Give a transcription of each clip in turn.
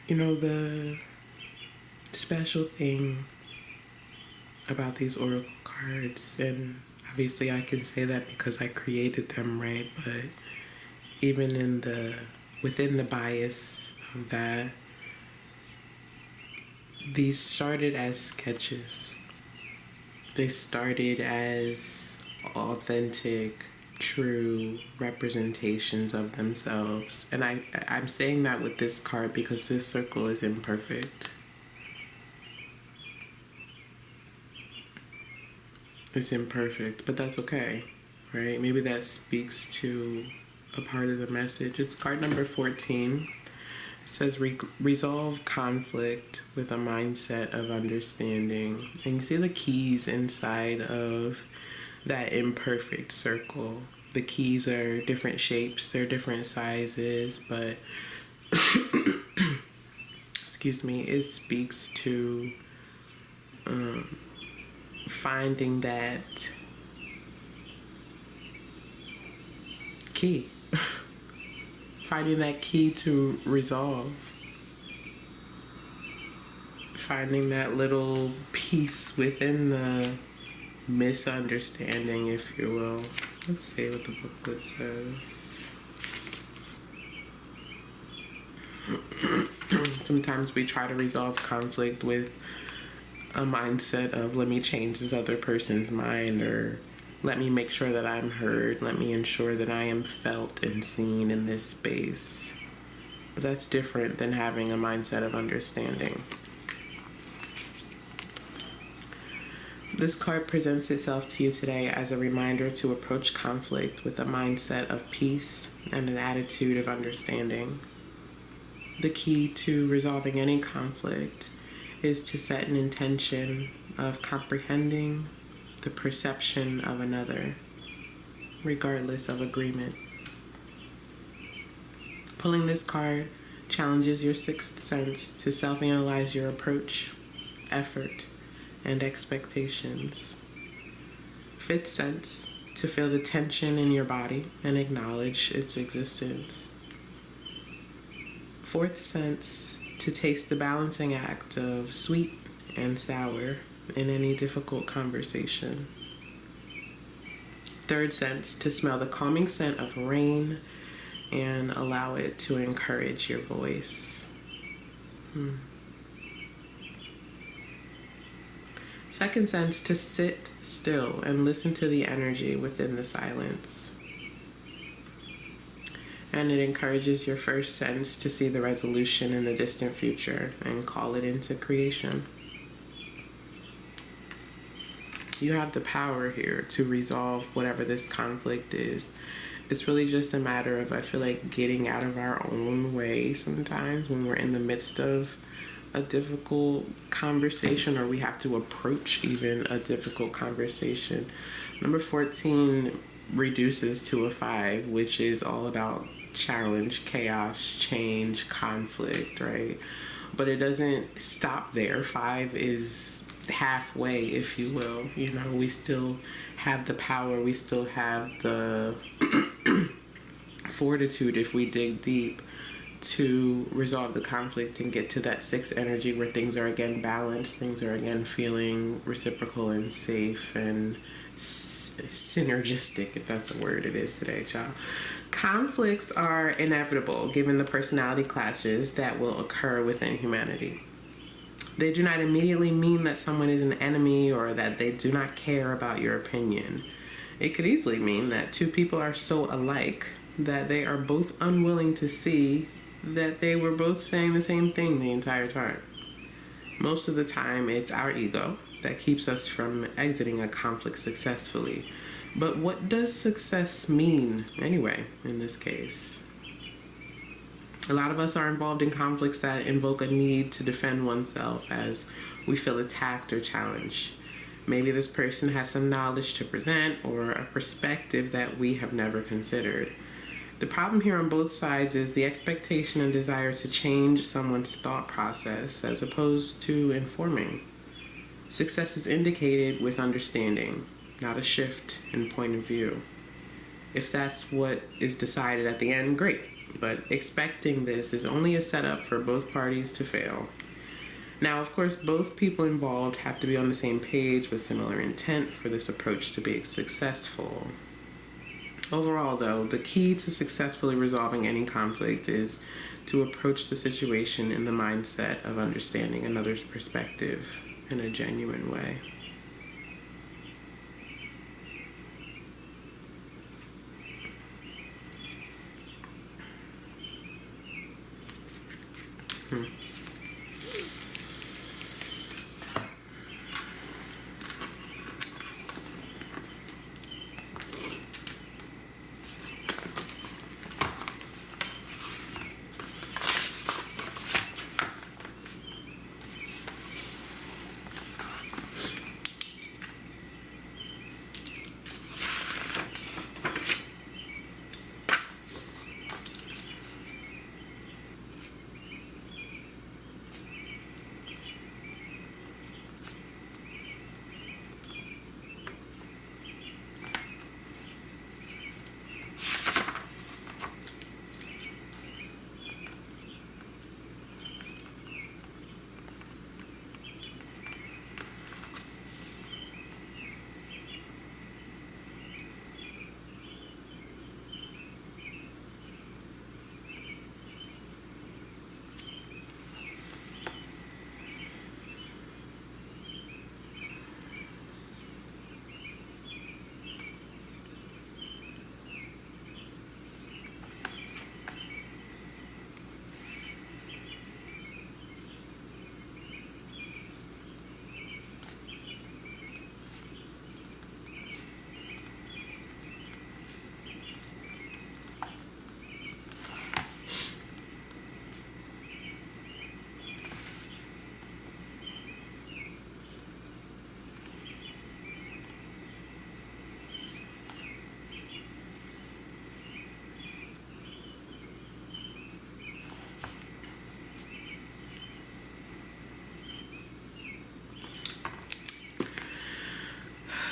You know, the special thing about these oracle cards, and obviously I can say that because I created them, right? But even within the bias of that, these started as sketches. They started as authentic, true representations of themselves. And I'm saying that with this card because this circle is imperfect. It's imperfect, but that's okay, right? Maybe that speaks to a part of the message. It's card number 14. It says resolve conflict with a mindset of understanding. And you see the keys inside of that imperfect circle. The keys are different shapes, they're different sizes, but excuse me, it speaks to finding that key. Finding that key to resolve. Finding that little piece within the misunderstanding, if you will. Let's see what the booklet says. Sometimes we try to resolve conflict with a mindset of, let me change this other person's mind, or let me make sure that I'm heard, let me ensure that I am felt and seen in this space. But that's different than having a mindset of understanding. This card presents itself to you today as a reminder to approach conflict with a mindset of peace and an attitude of understanding. The key to resolving any conflict is to set an intention of comprehending the perception of another, regardless of agreement. Pulling this card challenges your sixth sense to self-analyze your approach, effort, and expectations. Fifth sense, to feel the tension in your body and acknowledge its existence. Fourth sense, to taste the balancing act of sweet and sour in any difficult conversation. Third sense, to smell the calming scent of rain and allow it to encourage your voice. Second sense, to sit still and listen to the energy within the silence. And it encourages your first sense to see the resolution in the distant future and call it into creation. You have the power here to resolve whatever this conflict is. It's really just a matter of, I feel like, getting out of our own way sometimes when we're in the midst of a difficult conversation, or we have to approach even a difficult conversation. Number 14 reduces to a 5, which is all about challenge, chaos, change, conflict, right? But it doesn't stop there. 5 is halfway, if you will. You know, we still have the power, we still have the fortitude, if we dig deep, to resolve the conflict and get to that 6 energy where things are again balanced, things are again feeling reciprocal and safe and synergistic, if that's a word. It is today, child. Conflicts are inevitable given the personality clashes that will occur within humanity. They do not immediately mean that someone is an enemy or that they do not care about your opinion. It could easily mean that two people are so alike that they are both unwilling to see that they were both saying the same thing the entire time. Most of the time, it's our ego that keeps us from exiting a conflict successfully. But what does success mean anyway, in this case? A lot of us are involved in conflicts that invoke a need to defend oneself as we feel attacked or challenged. Maybe this person has some knowledge to present or a perspective that we have never considered. The problem here on both sides is the expectation and desire to change someone's thought process as opposed to informing. Success is indicated with understanding, not a shift in point of view. If that's what is decided at the end, great. But expecting this is only a setup for both parties to fail. Now, of course, both people involved have to be on the same page with similar intent for this approach to be successful. Overall, though, the key to successfully resolving any conflict is to approach the situation in the mindset of understanding another's perspective in a genuine way.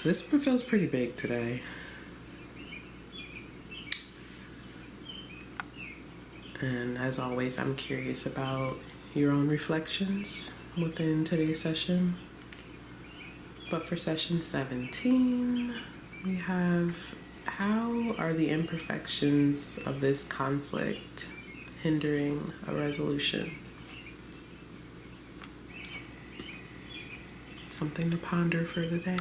This one feels pretty big today. And as always, I'm curious about your own reflections within today's session. But for session 17, we have, how are the imperfections of this conflict hindering a resolution? Something to ponder for today.